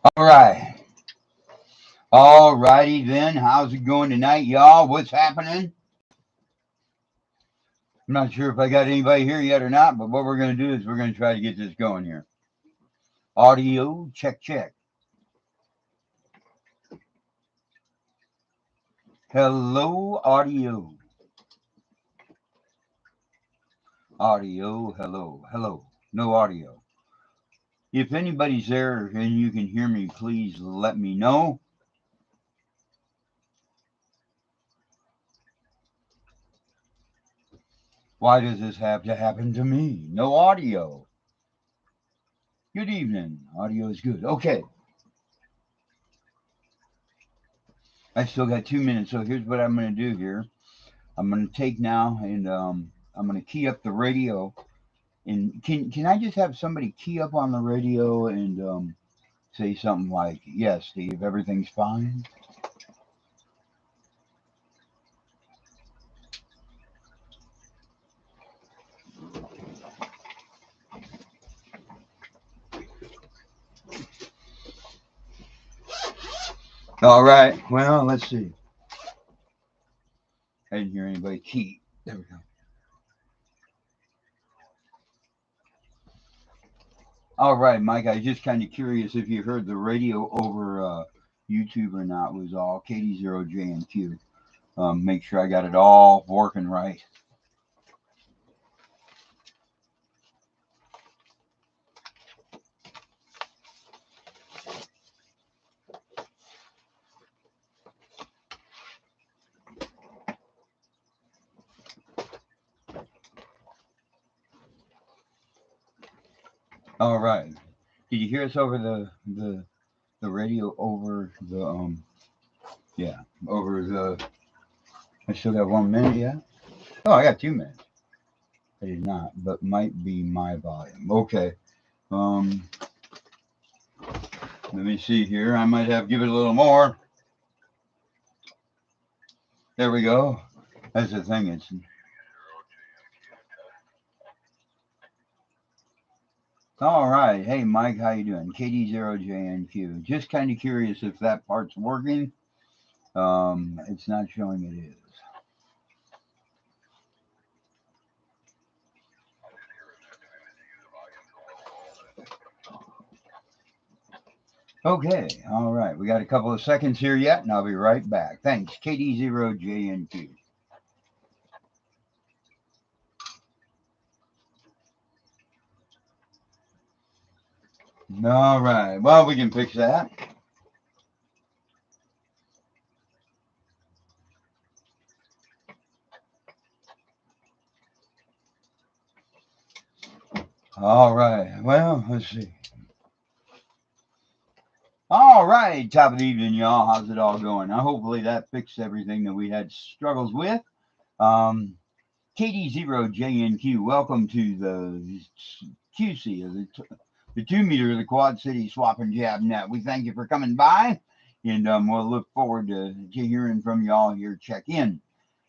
All right. All righty then. How's it going tonight, y'all? What's happening? I'm not sure if I got anybody here yet or not, but what we're going to do is we're going to try to get this going here. Audio, check, check. Hello, audio. Audio, hello, hello. No audio. If anybody's there and you can hear me, please let me know. Why does this have to happen to me? No audio. Good evening. Audio is good. Okay. I still got 2 minutes, so here's what I'm going to do here. I'm going to take now and I'm going to key up the radio. And can I just have somebody key up on the radio and say something like, "Yes, Steve, everything's fine." All right. Well, let's see. I didn't hear anybody key. There we go. All right, Mike. I was just kind of curious if you heard the radio over YouTube or not. It was all KD0JNQ. Make sure I got it all working right. All right. Did you hear us over the radio over the yeah, over the I still got 1 minute, yeah? Oh, I got 2 minutes. I did not, but might be my volume. Okay. Um Let me see here. I might have to give it a little more. There we go. That's the thing. It's all right. Hey Mike, how you doing? KD0JNQ. Just kind of curious if that part's working. It's not showing it is. Okay, all right. We got a couple of seconds here yet, and I'll be right back. Thanks, KD0JNQ. All right. Well, we can fix that. All right. Well, let's see. All right. Top of the evening, y'all. How's it all going? Now, hopefully that fixed everything that we had struggles with. Um, KD0JNQ, welcome to the QC, the 2 meter of the Quad City Swap and Jab Net. We thank you for coming by, and we'll look forward to hearing from y'all here. Check in.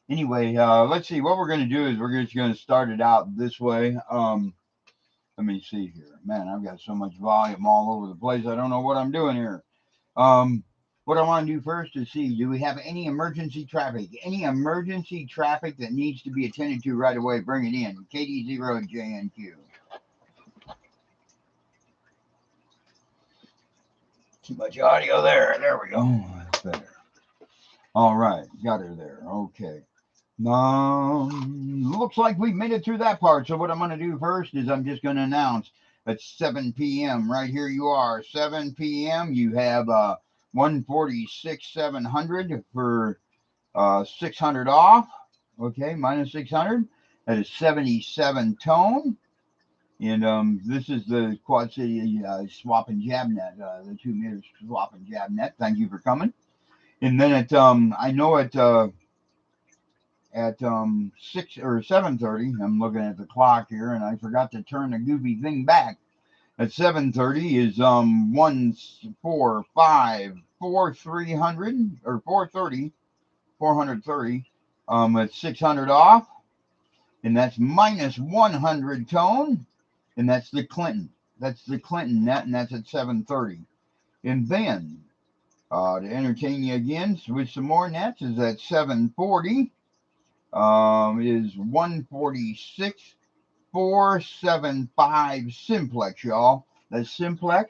Anyway, let's see. What we're going to do is we're just going to start it out this way. Let me see here. Man, I've got so much volume all over the place. I don't know what I'm doing here. Um, what I want to do first is see, do we have any emergency traffic? Any emergency traffic that needs to be attended to right away? Bring it in. KD0JNQ. Too much audio there. There we go. That's better. All right. Got her there. Okay. Looks like we've made it through that part. So what I'm going to do first is I'm just going to announce at 7 p.m. Right here you are. 7 p.m. You have 146 700 for 600 off. Okay, minus 600. That is 77 tone. And this is the Quad City Swap and Jab Net, the 2 meters Swap and Jab Net. Thank you for coming. And then I know at 6 or 7:30. I'm looking at the clock here, and I forgot to turn the goofy thing back. At 7:30 is 300 or 430 430. At 600 off, and that's minus 100 tone, and that's the Clinton. That's the Clinton net, and that's at 7:30. And then to entertain you again with some more nets is at 740. Is 146 475 simplex, y'all. That's simplex.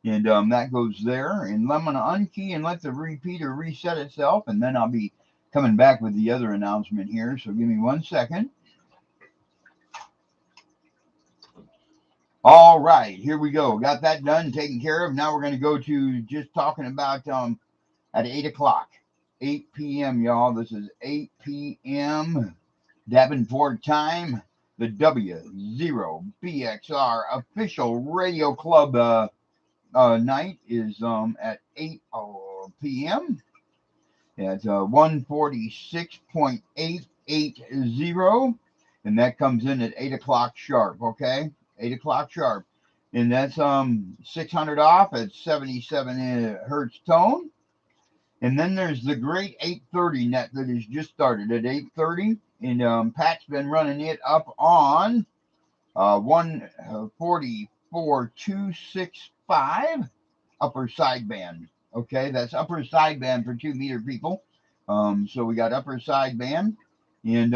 And that goes there. And I'm going to unkey and let the repeater reset itself. And then I'll be coming back with the other announcement here. So give me 1 second. All right, here we go. Got that done, taken care of. Now we're going to go to just talking about at 8 o'clock. 8 p.m., y'all. This is 8 p.m. Davenport time. The W0BXR official radio club night is at 8 p.m. at 146.880, and that comes in at 8 o'clock sharp, okay? 8 o'clock sharp. And that's 600 off at 77 hertz tone. And then there's the great 830 net that has just started at 830. And Pat's been running it up on 144.265 upper sideband. Okay, that's upper sideband for 2 meter people. So we got upper sideband. And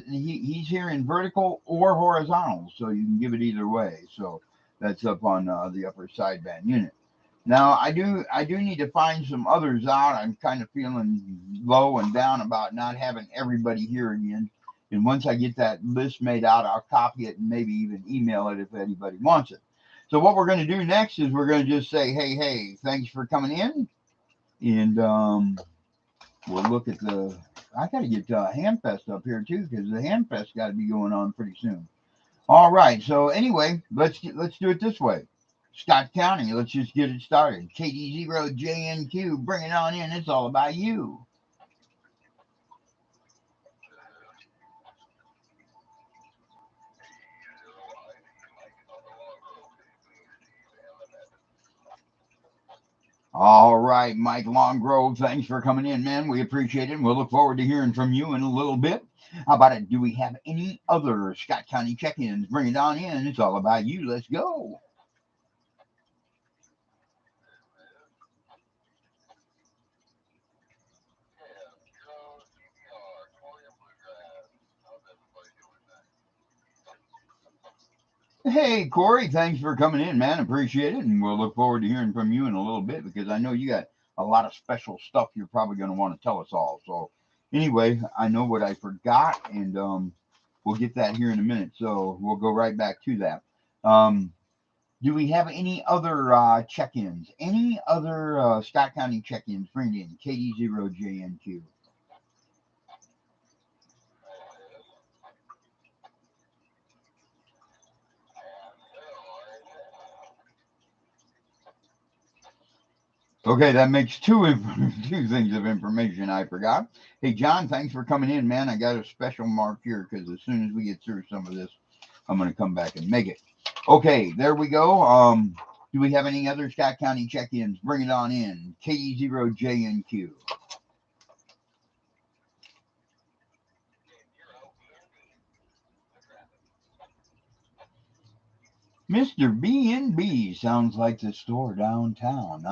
he's here in vertical or horizontal, so you can give it either way. So that's up on the upper sideband unit. Now I do need to find some others out. I'm kind of feeling low and down about not having everybody here again. And once I get that list made out, I'll copy it and maybe even email it if anybody wants it. So what we're going to do next is we're going to just say, hey, thanks for coming in. And we'll look at I got to get Hamfest up here too, because the Hamfest got to be going on pretty soon. All right. So anyway, let's do it this way. Scott County, let's just get it started. KD0JNQ, bring it on in. It's all about you. All right, Mike Longgrove, thanks for coming in, man. We appreciate it. And we'll look forward to hearing from you in a little bit. How about it? Do we have any other Scott County check-ins? Bring it on in. It's all about you. Let's go. Hey, Corey, thanks for coming in, man. Appreciate it. And we'll look forward to hearing from you in a little bit because I know you got a lot of special stuff you're probably going to want to tell us all. So, anyway, I know what I forgot, and we'll get that here in a minute. So, we'll go right back to that. Do we have any other check-ins? Any other Scott County check-ins? Bring in KD0JNQ. Okay, that makes two things of information I forgot. Hey, John, thanks for coming in, man. I got a special mark here because as soon as we get through some of this, I'm going to come back and make it. Okay, there we go. Do we have any other Scott County check-ins? Bring it on in. KD0JNQ. Mr. B&B sounds like the store downtown.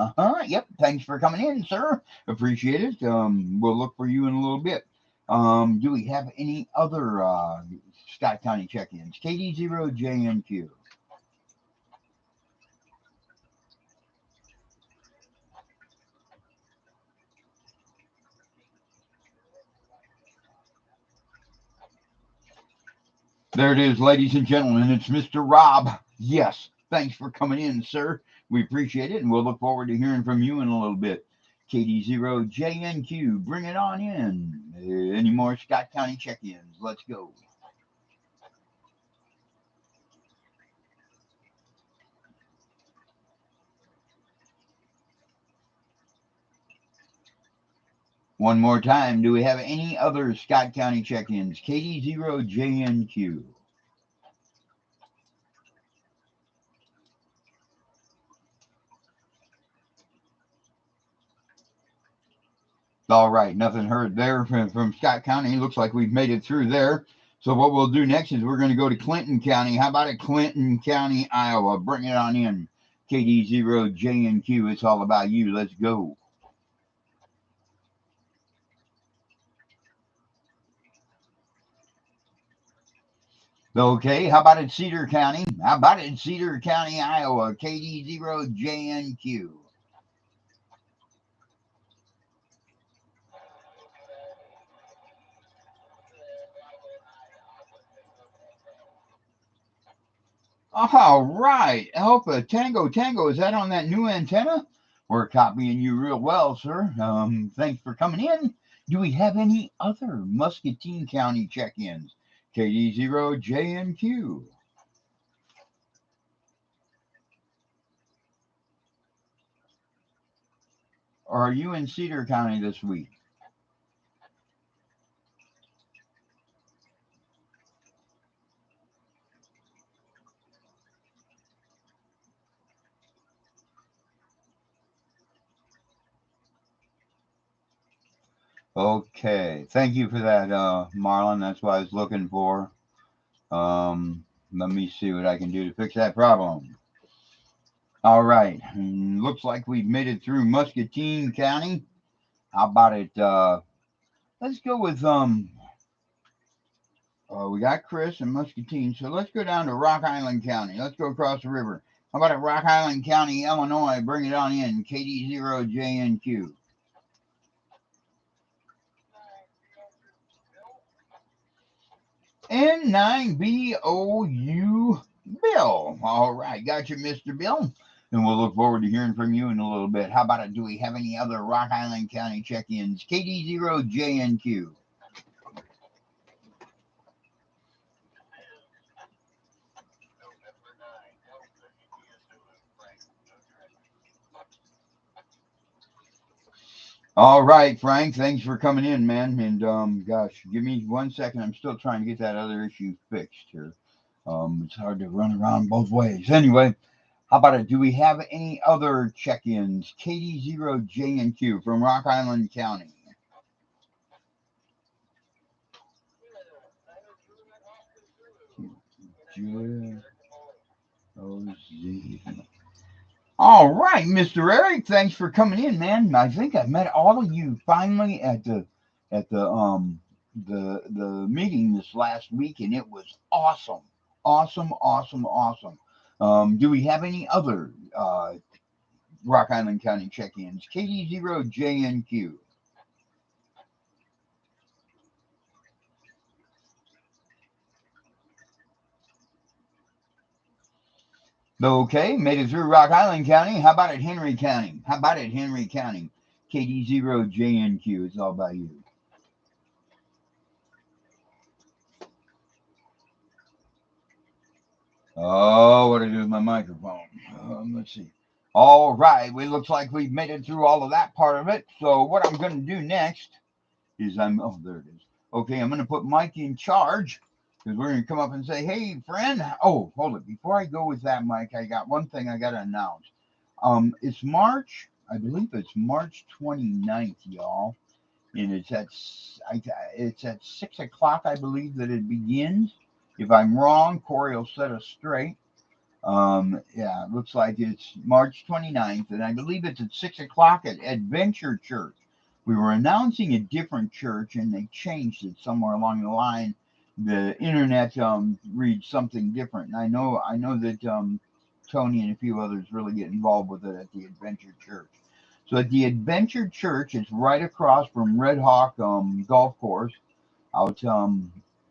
Yep. Thanks for coming in, sir. Appreciate it. We'll look for you in a little bit. Do we have any other Scott County check-ins? KD0JNQ. There it is, ladies and gentlemen. It's Mr. Rob. Yes. Thanks for coming in, sir. We appreciate it, and we'll look forward to hearing from you in a little bit. KD0JNQ, bring it on in. Any more Scott County check-ins? Let's go. One more time. Do we have any other Scott County check-ins? KD0JNQ. All right, nothing heard there from Scott County. Looks like we've made it through there. So what we'll do next is we're going to go to Clinton County. How about it, Clinton County, Iowa? Bring it on in. KD0JNQ, it's all about you. Let's go. Okay, how about in Cedar County? How about in Cedar County, Iowa? KD0JNQ. All right, Alpha Tango Tango, is that on that new antenna? We're copying you real well, sir. Thanks for coming in. Do we have any other Muscatine County check-ins? KD0JNQ. Or are you in Cedar County this week? Okay, thank you for that, Marlon. That's what I was looking for. Let me see what I can do to fix that problem. All right, looks like we've made it through Muscatine County. How about it? Let's go with we got Chris and Muscatine, so let's go down to Rock Island County. Let's go across the river. How about it, Rock Island County, Illinois? Bring it on in, KD0JNQ. N9BOU Bill. All right, got you, Mr. Bill. And we'll look forward to hearing from you in a little bit. How about it? Do we have any other Rock Island County check-ins? KD0JNQ. All right, Frank. Thanks for coming in, man. And gosh, give me 1 second. I'm still trying to get that other issue fixed here. It's hard to run around both ways. Anyway, how about it? Do we have any other check-ins? KD0JNQ from Rock Island County. All right, Mr. Eric, thanks for coming in, man. I think I met all of you finally at the meeting this last week, and it was awesome, awesome, awesome, awesome. Do we have any other Rock Island County check-ins? KD0JNQ. Okay, made it through Rock Island County. How about it, Henry County? How about it, Henry County? KD0JNQ. It's all about you. Oh, what do I do with my microphone? Let's see. All right, it looks like we've made it through all of that part of it. So what I'm going to do next is oh, there it is. Okay, I'm going to put Mike in charge because we're going to come up and say, hey, friend. Oh, hold it. Before I go with that, Mike, I got one thing I got to announce. It's March, I believe it's March 29th, y'all. And it's at 6 o'clock, I believe, that it begins. If I'm wrong, Corey will set us straight. Yeah, it looks like it's March 29th, and I believe it's at 6 o'clock at Adventure Church. We were announcing a different church, and they changed it somewhere along the line. The internet reads something different, and I know that Tony and a few others really get involved with it at the Adventure Church. So at the Adventure Church, it's right across from Red Hawk Golf Course. Out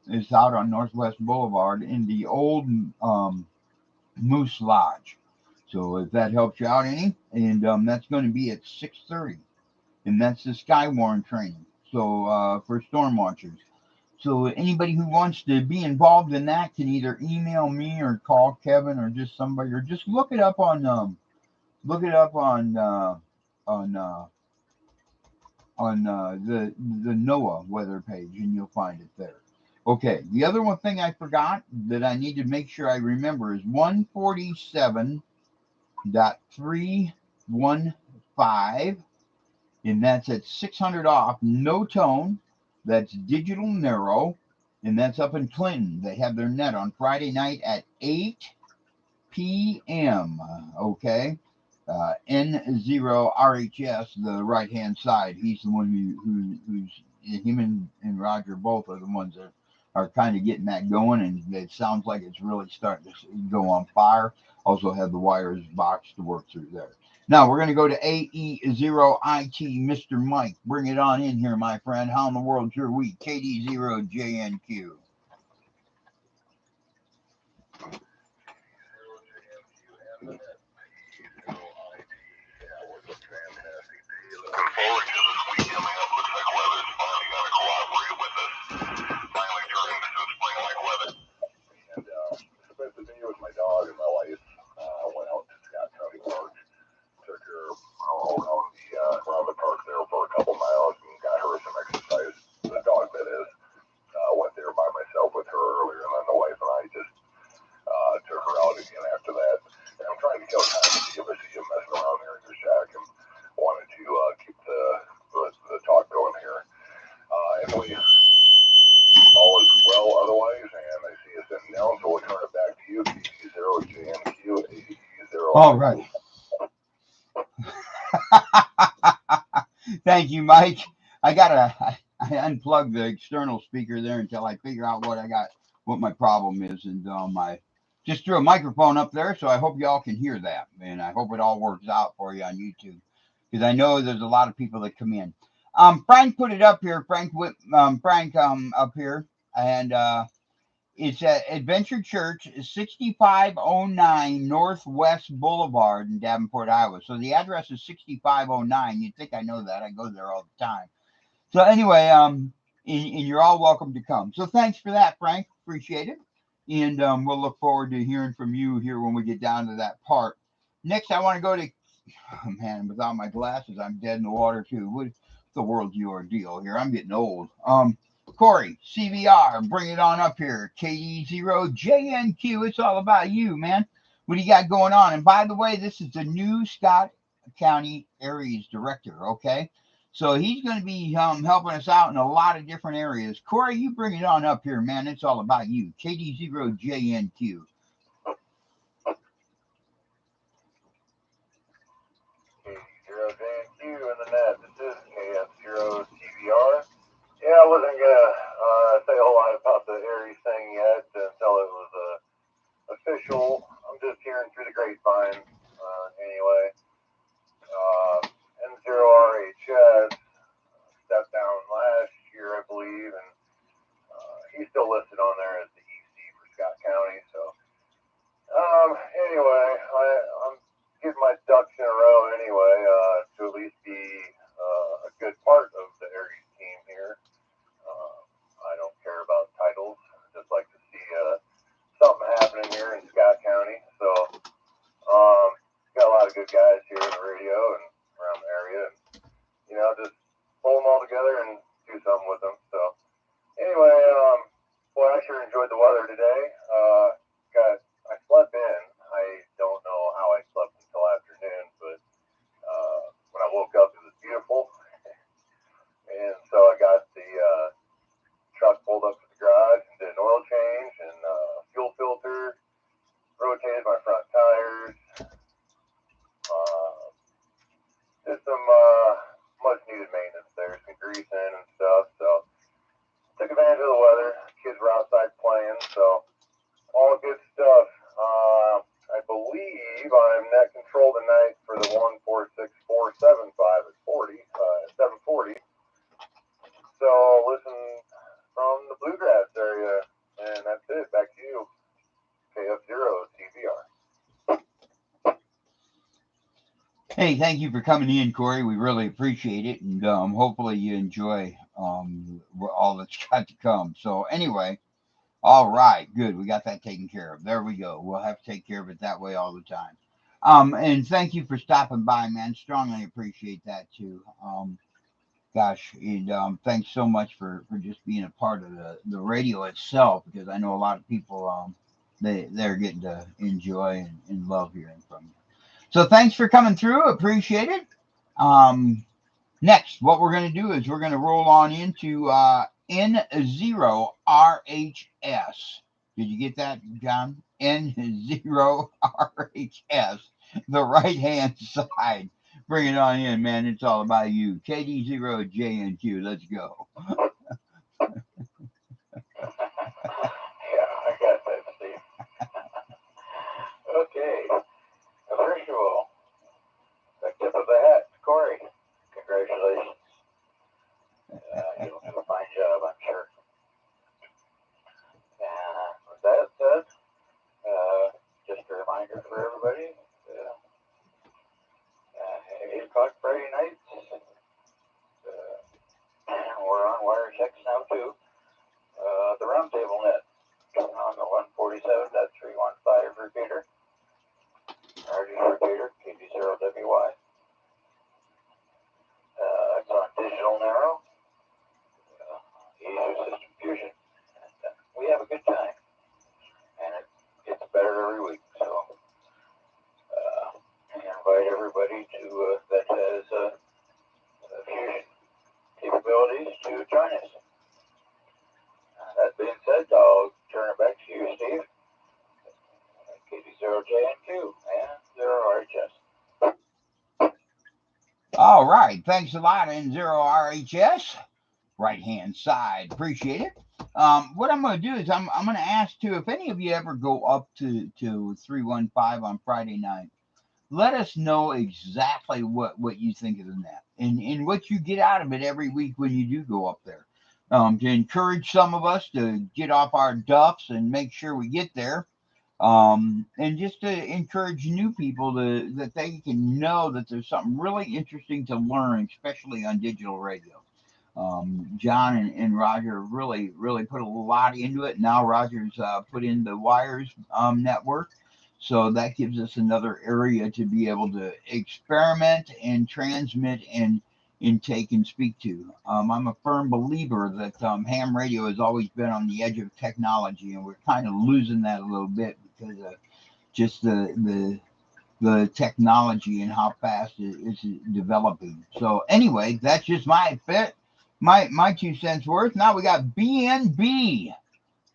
It's out on Northwest Boulevard in the old Moose Lodge. So if that helps you out any, and that's going to be at 6:30, and that's the Skywarn training. So for storm watchers. So anybody who wants to be involved in that can either email me or call Kevin or just somebody, or just look it up on the NOAA weather page, and you'll find it there. Okay, the other one thing I forgot that I need to make sure I remember is 147.315, and that's at 600 off, no tone. That's digital narrow, and that's up in Clinton. They have their net on Friday night at 8 p.m. Okay. N0RHS, the right hand side. He's the one who's him and Roger both are the ones that are kind of getting that going, and it sounds like it's really starting to go on fire. Also have the wires box to work through there. Now we're going to go to AE0IT, Mr. Mike. Bring it on in here, my friend. How in the world's your week? KD0JNQ. Looking forward to this week coming up. Looks like weather's finally going to cooperate with us. Finally turning to spring-like weather. And spent the day with my dog and my wife. Went out to Scott County Park. Took her around the park there for a couple miles and got her some exercise. The dog, that is. Went there by myself with her earlier, and then the wife and I just took her out again after that. And I'm trying to kill time to see if I see you messing around there in your shack, and wanted to keep the talk going here. Emily, all is well otherwise, and I see us in now, so we'll turn it back to you, KD0JNQ, AE0. All right. Thank you, Mike. I unplugged the external speaker there until I figure out what my problem is, and I just threw a microphone up there, so I hope y'all can hear that, and I hope it all works out for you on YouTube, because I know there's a lot of people that come in. Frank put it up here. Frank up here, and it's at Adventure Church, 6509 Northwest Boulevard in Davenport, Iowa. So the address is 6509. You'd think I know that. I go there all the time. So anyway, and you're all welcome to come. So thanks for that, Frank. Appreciate it. And we'll look forward to hearing from you here when we get down to that part. Next, I want to go to, oh man, without my glasses, I'm dead in the water too. What's the world's your deal here? I'm getting old. Corey, CVR, bring it on up here. KD0JNQ, it's all about you, man. What do you got going on? And by the way, this is the new Scott County Areas Director, okay? So he's going to be helping us out in a lot of different areas. Corey, you bring it on up here, man. It's all about you. KD0JNQ. KD0JNQ in the net. This is KF0TVR. Yeah, I wasn't gonna say a whole lot about the Aries thing yet until it was official. I'm just hearing through the grapevine anyway. N0RHS stepped down last year, I believe, and he's still listed on there as the EC for Scott County. So anyway, I'm getting my ducks in a row anyway to at least be a good part of the Aries team here. I don't care about titles. I just like to see something happening here in Scott County. So, got a lot of good guys here in the radio and around the area. And, just pull them all together and do something with them. So, anyway, boy, I sure enjoyed the weather today. I slept in. I don't know how I slept until afternoon, but when I woke up, it was beautiful. And so I got the truck pulled up to the garage and did an oil change and fuel filter, rotated my front tires, did some much needed maintenance there, some greasing and stuff. So took advantage of the weather. Kids were outside playing, so all good stuff. I believe I'm net control tonight for the 146475 at 740. So listen from the Bluegrass area, and that's it. Back to you, KF0TVR. Hey, thank you for coming in, Corey. We really appreciate it, and hopefully you enjoy all that's got to come. So anyway, all right, good. We got that taken care of. There we go. We'll have to take care of it that way all the time. And thank you for stopping by, man. Strongly appreciate that too. Gosh, and thanks so much for just being a part of the radio itself, because I know a lot of people they're getting to enjoy and love hearing from you. So thanks for coming through. Appreciate it. Next, what we're going to do is we're going to roll on into N0RHS. Did you get that, John? N0RHS, the right hand side. Bring it on in, man. It's all about you. KD0JNQ. Let's go. Yeah, I got that, Steve. Okay. First of all, the tip of the hat to Corey. Congratulations. You'll do a fine job, I'm sure. With that said, just a reminder for everybody, 8 o'clock Friday nights, we're on wire checks now too. The Roundtable Net on the 147.315 repeater, RD repeater, KD0WY. It's on digital narrow, Easy System Fusion. We have a good time, and it gets better every week. So, I invite everybody to that has Fusion capabilities to join us. That being said, I'll turn it back to you, Steve. KD0JNQ and 0RHS. All right. Thanks a lot, N0RHS. Right hand side. Appreciate it. What I'm going to do is I'm going to ask too, if any of you ever go up to 315 on Friday night, let us know exactly what you think of the net and what you get out of it every week when you do go up there. To encourage some of us to get off our duffs and make sure we get there. And just to encourage new people that they can know that there's something really interesting to learn, especially on digital radio. John and Roger really put a lot into it. Now Roger's put in the wires network. So that gives us another area to be able to experiment and transmit and intake and speak to. I'm a firm believer that ham radio has always been on the edge of technology, and we're kind of losing that a little bit because of just the technology and how fast it's developing. So anyway, that's just my 2 cents worth. Now we got BNB.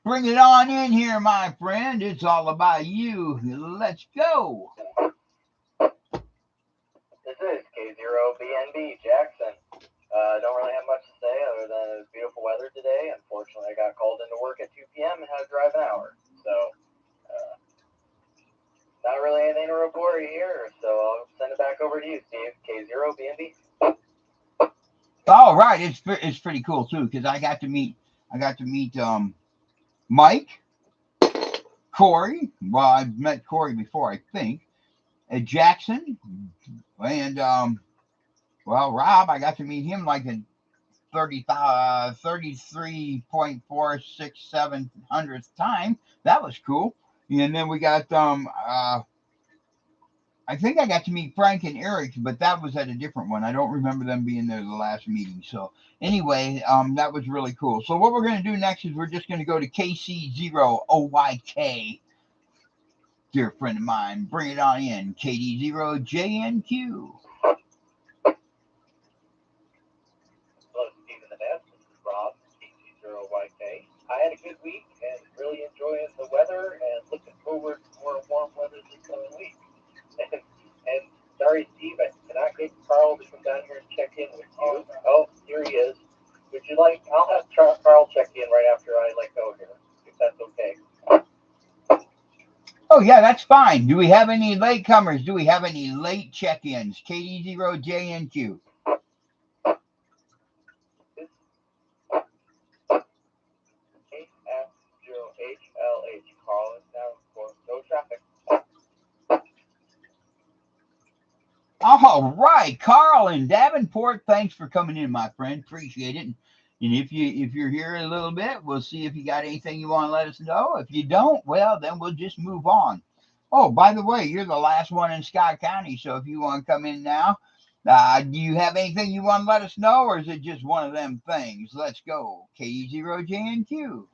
Bring it on in here, my friend. It's all about you. Let's go. This is K0BNB Jackson. Don't really have much to say other than it's beautiful weather today. Unfortunately, I got called into work at 2 p.m. and had to drive an hour. So, not really anything to report here. So I'll send it back over to you, Steve. K0BNB. All right, it's pretty cool too because I got to meet Mike, Corey. Well, I've met Corey before, I think. Jackson, and Rob. I got to meet him like in 33.467 time. That was cool. And then we got I think I got to meet Frank and Eric, but that was at a different one. I don't remember them being there the last meeting. So anyway, that was really cool. So what we're going to do next is we're just going to go to KC0OYK. Dear friend of mine, bring it on in. KD0JNQ. Hello, Steve in the Nest. This is Rob, KC0YK. I had a good week and really enjoying the weather and looking forward to more warm weather this coming week. And sorry, Steve, I cannot get Carl to come down here and check in with you. Oh, here he is. Would you like? I'll have Carl check in right after I let go here, if that's okay. Oh yeah, that's fine. Do we have any latecomers? Do we have any late check-ins? KD0JNQ. HF0HLH. Carl is now for no traffic. All right, Carl in Davenport, thanks for coming in, my friend. Appreciate it. And if you're here a little bit, we'll see if you got anything you want to let us know. If you don't, well, then we'll just move on. Oh, by the way, you're the last one in Scott County, so if you want to come in now, do you have anything you want to let us know, or is it just one of them things? Let's go. KE0JNQ.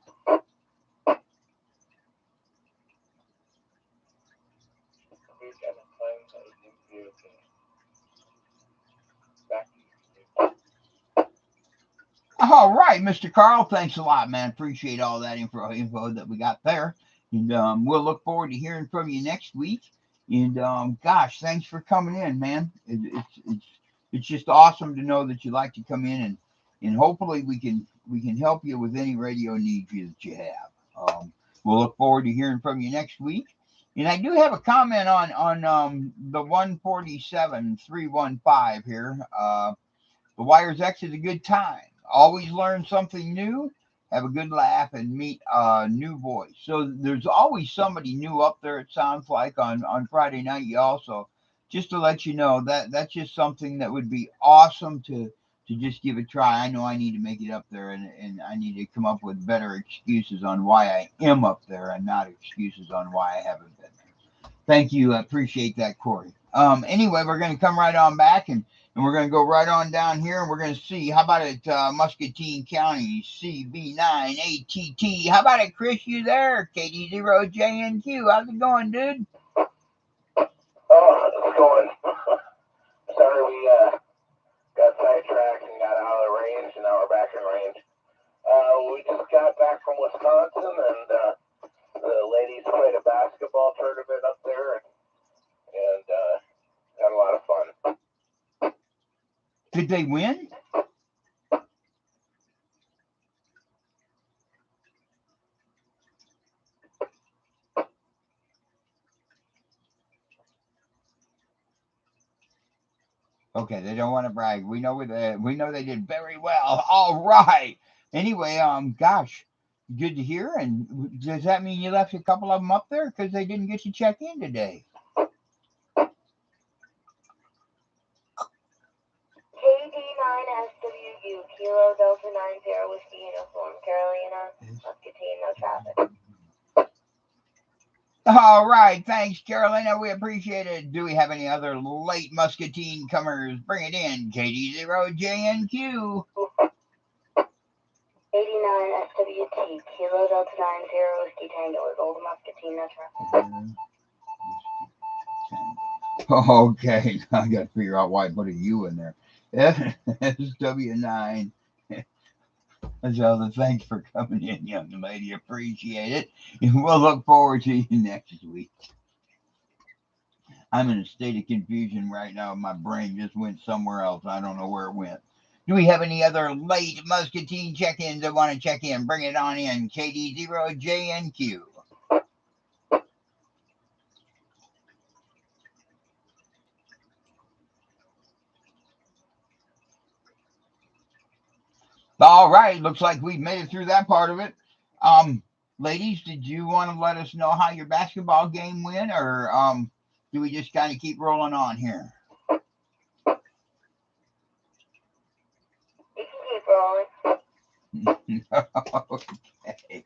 All right, Mr. Carl, thanks a lot, man. Appreciate all that info that we got there. And we'll look forward to hearing from you next week. And gosh, thanks for coming in, man. It's just awesome to know that you like to come in, and hopefully we can help you with any radio needs that you have. We'll look forward to hearing from you next week. And I do have a comment on the 147-315 here. The Wires X is a good time. Always learn something new, have a good laugh, and meet a new voice. So there's always somebody new up there, it sounds like, on Friday night, y'all. So just to let you know, that's just something that would be awesome to just give a try. I know I need to make it up there, and I need to come up with better excuses on why I am up there and not excuses on why I haven't been there. Thank you. I appreciate that, Corey. Anyway, we're going to come right on back, and we're going to go right on down here, and we're going to see, how about it, Muscatine County, CB9ATT. How about it, Chris? You there? KD0JNQ. How's it going, dude? Oh, it's going. Sorry, we got sidetracked and got out of the range, and now we're back in range. We just got back from Wisconsin, and the ladies played a basketball tournament up there, and had a lot of fun. Did they win? Okay, they don't want to brag. We know they did very well. All right. Anyway, gosh, good to hear. And does that mean you left a couple of them up there because they didn't get to check in today? KD9SWU, Kilo Delta 90 Whiskey Uniform, Carolina, Muscatine, no traffic. All right, thanks, Carolina. We appreciate it. Do we have any other late Muscatine comers? Bring it in, KD0JNQ. 89SWT, Kilo Delta 90 Whiskey Tango, with Old Muscatine, no traffic. Okay, I got to figure out why I put a U in there. SW9. So thanks for coming in, young lady. Appreciate it. And we'll look forward to you next week. I'm in a state of confusion right now. My brain just went somewhere else. I don't know where it went. Do we have any other late Muscatine check-ins that want to check in? Bring it on in. KD0JNQ. All right, looks like we've made it through that part of it. Ladies, did you want to let us know how your basketball game went, or do we just kind of keep rolling on here? You can keep rolling. Okay.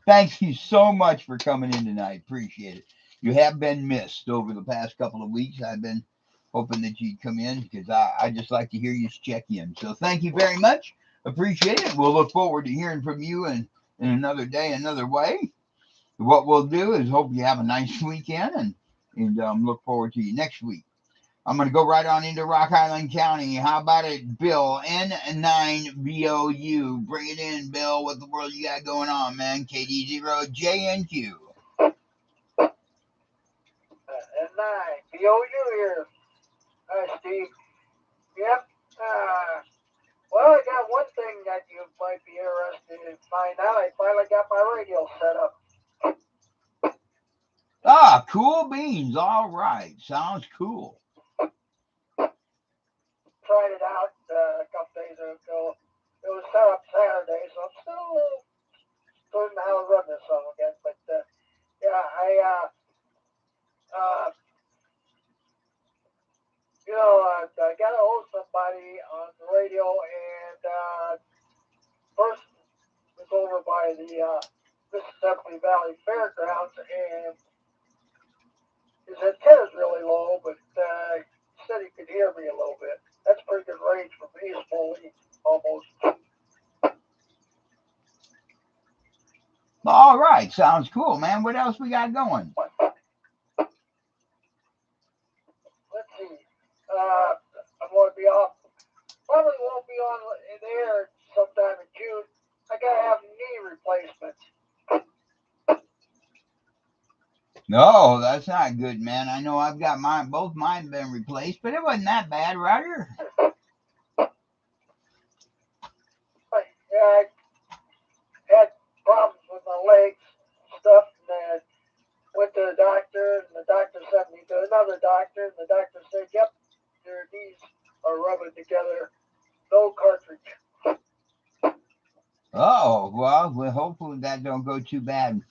Thank you so much for coming in tonight. Appreciate it. You have been missed over the past couple of weeks. I've been hoping that you'd come in because I just like to hear you check in. So thank you very much. Appreciate it. We'll look forward to hearing from you in another day, another way. What we'll do is hope you have a nice weekend, and look forward to you next week. I'm going to go right on into Rock Island County. How about it, Bill? N9VOU. Bring it in, Bill. What the world you got going on, man? KD0JNQ. N9, VOU here. Hi, Steve. Yep. Well, I got one thing that you might be interested in find out. I finally got my radio set up. Ah, cool beans. All right. Sounds cool. Tried it out a couple days ago. It was set up Saturday, so I'm still learning how to run this song again. But yeah, I got to hold somebody on the radio, and first was over by the Mississippi Valley Fairgrounds, and his antenna's really low, but he said he could hear me a little bit. That's pretty good range for me, it's fully almost. All right. Sounds cool, man. What else we got going? Let's see. I'm going to be off. Probably won't be on in the air sometime No, that's not good, man. I know I've got both mine been replaced, but it wasn't that bad, Roger. Yeah, I had problems with my legs and stuff, and I went to the doctor, and the doctor sent me to another doctor, and the doctor said, "Yep, your knees are rubbing together. No cartridge." Oh, well, hopefully that don't go too bad.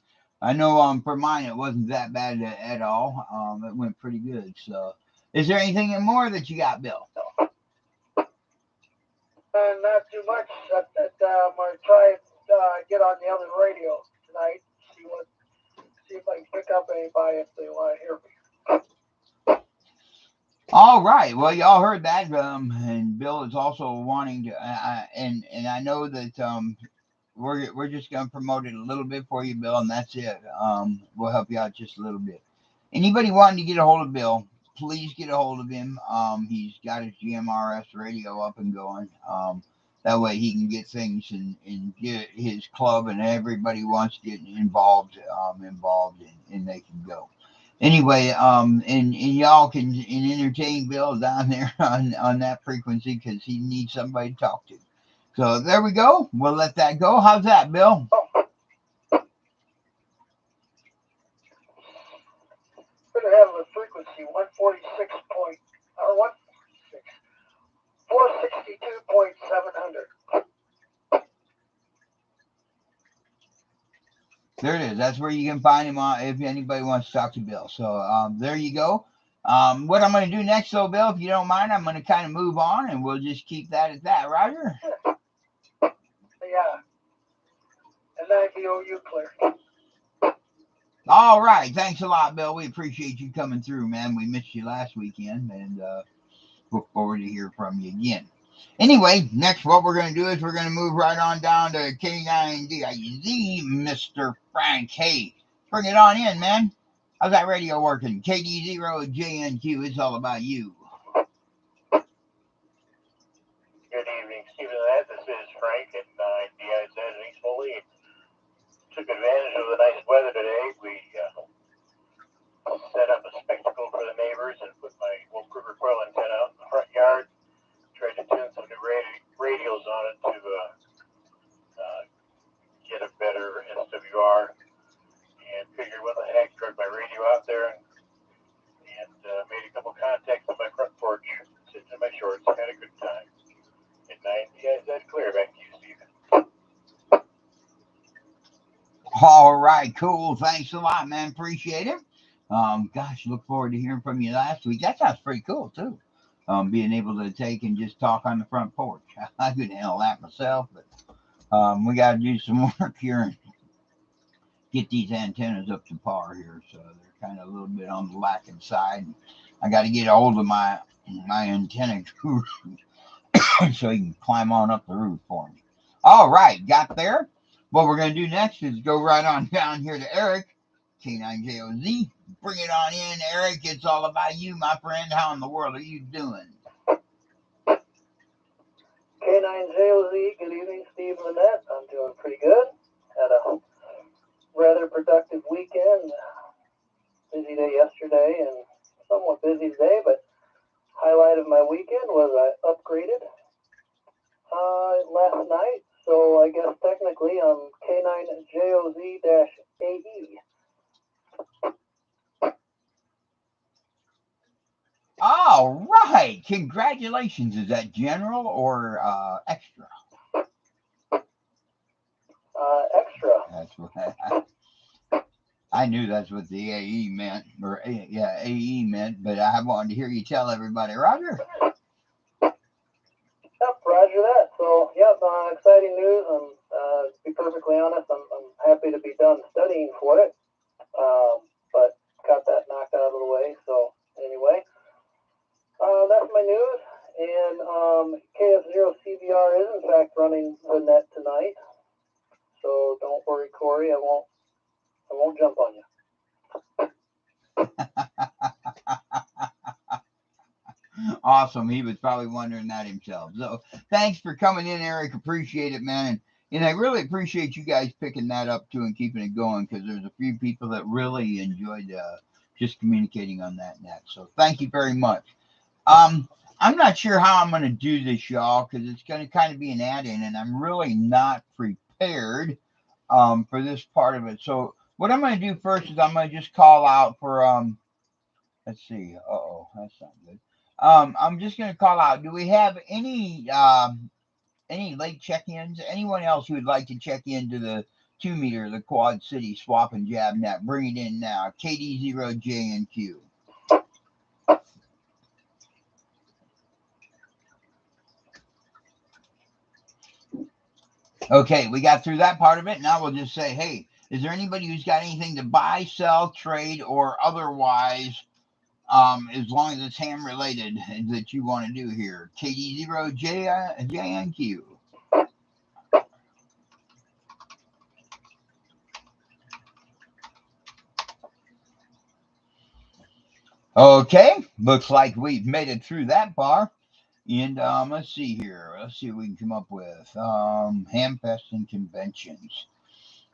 I know for mine it wasn't that bad at all. It went pretty good. So, is there anything more that you got, Bill? Not too much. I'm gonna try and get on the other radio tonight. See if I can pick up anybody if they want to hear me. All right. Well, y'all heard that. And Bill is also wanting to, and I know that we're just gonna promote it a little bit for you, Bill, and that's it. We'll help you out just a little bit. Anybody wanting to get a hold of Bill, please get a hold of him. He's got his GMRS radio up and going. That way he can get things and get his club and everybody wants to get involved, and they can go. Anyway, and y'all can entertain Bill down there on that frequency because he needs somebody to talk to. So there we go. We'll let that go. How's that, Bill? We're gonna have a frequency 146 point or 146 462.700. There it is. That's where you can find him on if anybody wants to talk to Bill. So there you go. What I'm going to do next, though, Bill, if you don't mind, I'm going to kind of move on, and we'll just keep that at that, Roger. Yeah. And then you clear. All right. Thanks a lot, Bill. We appreciate you coming through, man. We missed you last weekend, and look forward to hear from you again. Anyway, next what we're going to do is we're going to move right on down to K9DIZ, Mr. Frank. Hey, bring it on in, man. How's that radio working? KD0JNQ, it's all about you. Good evening, Stephen. This is Frank at DIZ in East Moline. Took advantage of the nice weather today. We set up a spectacle for the neighbors and put my Wolf River coil antenna out in the front yard. Tried to tune some new radios on it to get a better SWR, and figured, what the heck, drug my radio out there and made a couple contacts on my front porch, sitting in my shorts, had a good time. Good night. DIZ clear. Back to you, Stephen. All right, cool. Thanks a lot, man. Appreciate it. Gosh, look forward to hearing from you last week. That sounds pretty cool too. Being able to take and just talk on the front porch. I couldn't handle that myself, but we got to do some work here and get these antennas up to par here. So they're kind of a little bit on the lacking side. I got to get a hold of my antenna guru so he can climb on up the roof for me. All right, got there. What we're going to do next is go right on down here to Eric, K9JOZ. Bring it on in, Eric. It's all about you, my friend. How in the world are you doing? K9JOZ, good evening, Steve Lynette. I'm doing pretty good. Had a rather productive weekend. Busy day yesterday and somewhat busy today, but highlight of my weekend was I upgraded last night. So I guess technically I'm K9JOZ-AE. All right. Congratulations. Is that general or extra? Extra. That's what I knew that's what the AE meant, or AE meant, but I wanted to hear you tell everybody, Roger. Yep, roger that. So, yep, exciting news. To be perfectly honest, I'm happy to be done studying for it, but got that knocked out of the way. So, anyway, that's my news. And KF0CBR is, in fact, running the net tonight. So, don't worry, Corey, I won't jump on you. Awesome. He was probably wondering that himself. So thanks for coming in, Eric. Appreciate it, man. And I really appreciate you guys picking that up too and keeping it going, because there's a few people that really enjoyed just communicating on that net. So thank you very much. I'm not sure how I'm going to do this, y'all, because it's going to kind of be an add-in, and I'm really not prepared for this part of it. So what I'm going to do first is I'm going to just call out for let's see. Uh-oh, that's not good. I'm just going to call out. Do we have any late check-ins? Anyone else who would like to check into the 2-meter, the Quad City Swap and Jab net? Bring it in now. KD0JNQ. Okay, we got through that part of it. Now we'll just say, hey, is there anybody who's got anything to buy, sell, trade, or otherwise, as long as it's ham related, that you want to do here? KD0JNQ. Okay, looks like we've made it through that bar. And let's see here. Let's see what we can come up with. Hamfest and conventions.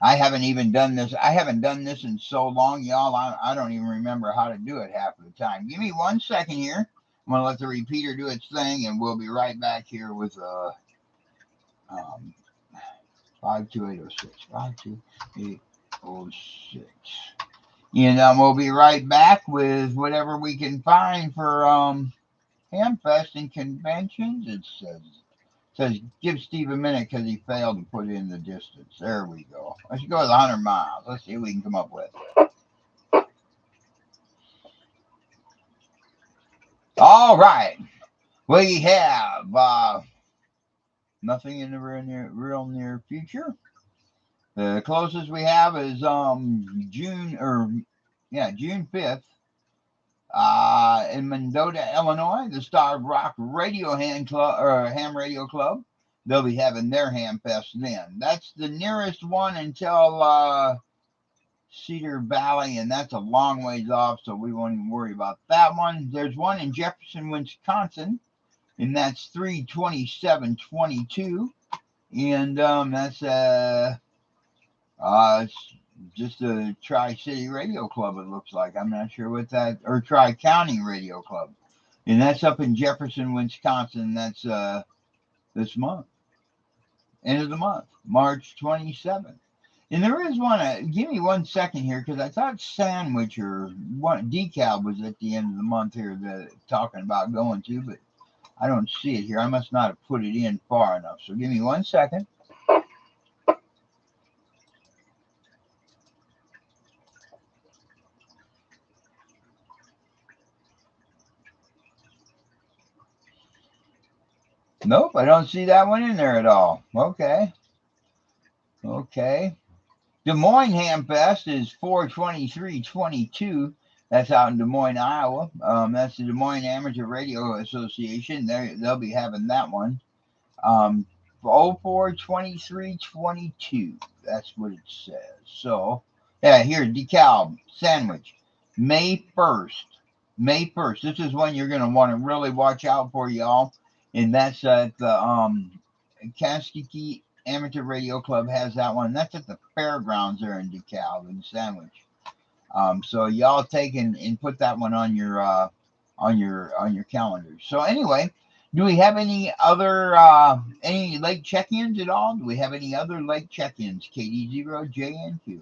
I haven't even done this. I haven't done this in so long, y'all. I don't even remember how to do it half of the time. Give me 1 second here. I'm gonna let the repeater do its thing, and we'll be right back here with 52806. 52806. And we'll be right back with whatever we can find for Hamfest and conventions. It says give Steve a minute because he failed to put in the distance. There we go. Let's go with 100 miles. Let's see what we can come up with. All right. We have nothing in the real near future. The closest we have is June 5th. In Mendota, Illinois, the Star of Rock Radio Ham Radio Club. They'll be having their ham fest then. That's the nearest one until Cedar Valley, and that's a long ways off, so we won't even worry about that one. There's one in Jefferson, Wisconsin, and that's 3/27/22, and that's it's just a Tri-City Radio Club, it looks like. I'm not sure what that, or Tri-County Radio Club. And that's up in Jefferson, Wisconsin. That's this month. End of the month, March 27th. And there is one, give me 1 second here, because I thought Sandwich or one DeKalb was at the end of the month here talking about going to, but I don't see it here. I must not have put it in far enough. So give me 1 second. Nope, I don't see that one in there at all. Okay. Des Moines Hamfest is 4/23/22. That's out in Des Moines, Iowa. That's the Des Moines Amateur Radio Association. They'll be having that one. 04/23/22. That's what it says. So, yeah, here, DeKalb, Sandwich, May 1st. May 1st. This is when you're going to want to really watch out for, y'all. And that's at the Kankakee Amateur Radio Club has that one. That's at the fairgrounds there in DeKalb and Sandwich. So y'all take and put that one on your calendars. So anyway, do we have any other any late check-ins at all? Do we have any other late check-ins? KD0JNQ.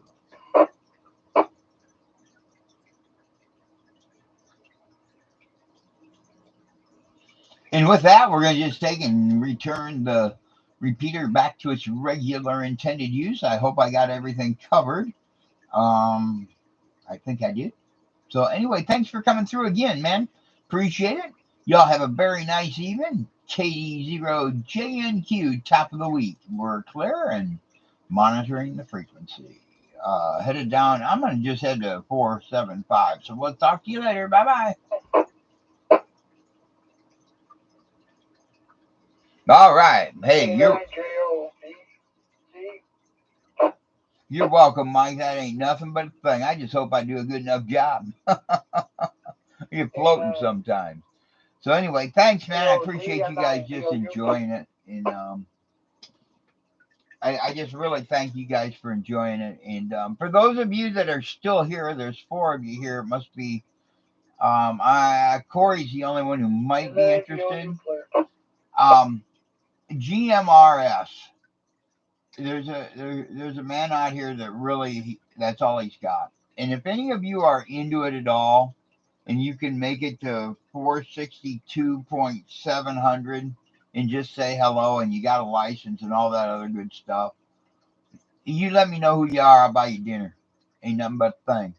And with that, we're going to just take and return the repeater back to its regular intended use. I hope I got everything covered. I think I did. So anyway, thanks for coming through again, man. Appreciate it. Y'all have a very nice evening. KD0JNQ, top of the week. We're clear and monitoring the frequency. Headed down. I'm going to just head to 475. So we'll talk to you later. Bye-bye. All right. Hey, you're welcome, Mike. That ain't nothing but a thing. I just hope I do a good enough job. You're floating sometimes. So anyway, thanks, man. I appreciate you guys just enjoying it. And I just really thank you guys for enjoying it. And for those of you that are still here, there's 4 of you here. It must be Corey's the only one who might be interested. GMRS. There's a man out here that really that's all he's got. And if any of you are into it at all, and you can make it to 462.700 and just say hello, and you got a license and all that other good stuff, you let me know who you are. I'll buy you dinner. Ain't nothing but a thing.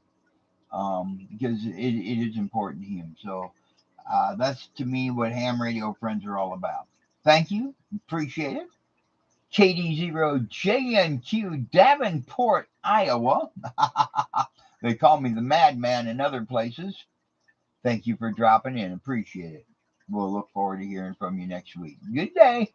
Because it is important to him. So that's to me what ham radio friends are all about. Thank you. Appreciate it. KD0JNQ, Davenport, Iowa. They call me the Madman in other places. Thank you for dropping in. Appreciate it. We'll look forward to hearing from you next week. Good day.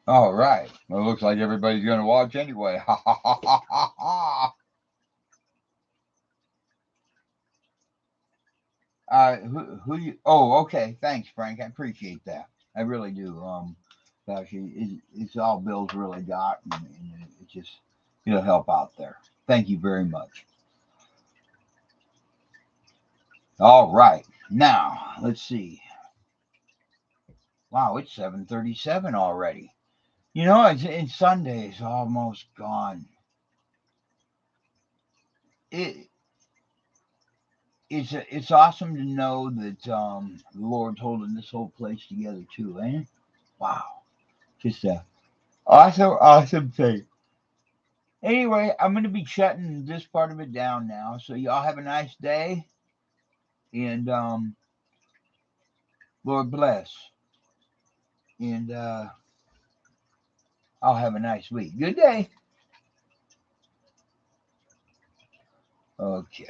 All right. Well, it looks like everybody's going to watch anyway. Ha ha ha ha ha ha. Who you? Oh, okay. Thanks, Frank. I appreciate that. I really do. Gosh, it's all Bill's really got, and it just it'll help out there. Thank you very much. All right, now let's see. Wow, it's 7:37 already. You know, it's Sunday's almost gone. It it's awesome to know that the Lord's holding this whole place together too, ain't it? Wow, just a awesome thing. Anyway, I'm going to be shutting this part of it down now. So y'all have a nice day, and Lord bless, and I'll have a nice week. Good day. Okay.